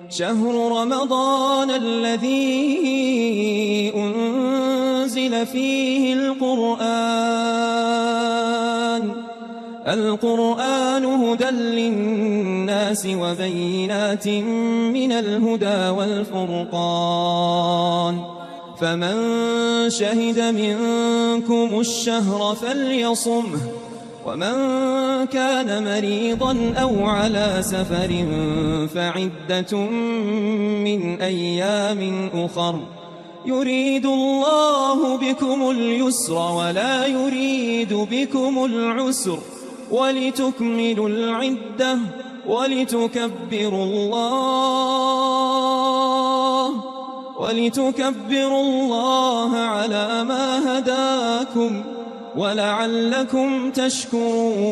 شهر رمضان الذي أنزل فيه القرآن هدى للناس وبينات من الهدى والفرقان فمن شهد منكم الشهر فليصمه ومن كان مريضا أو على سفر فعدة من أيام أخر يريد الله بكم اليسر ولا يريد بكم العسر ولتكملوا العدة ولتكبروا الله على ما هداكم ولعلكم تشكرون.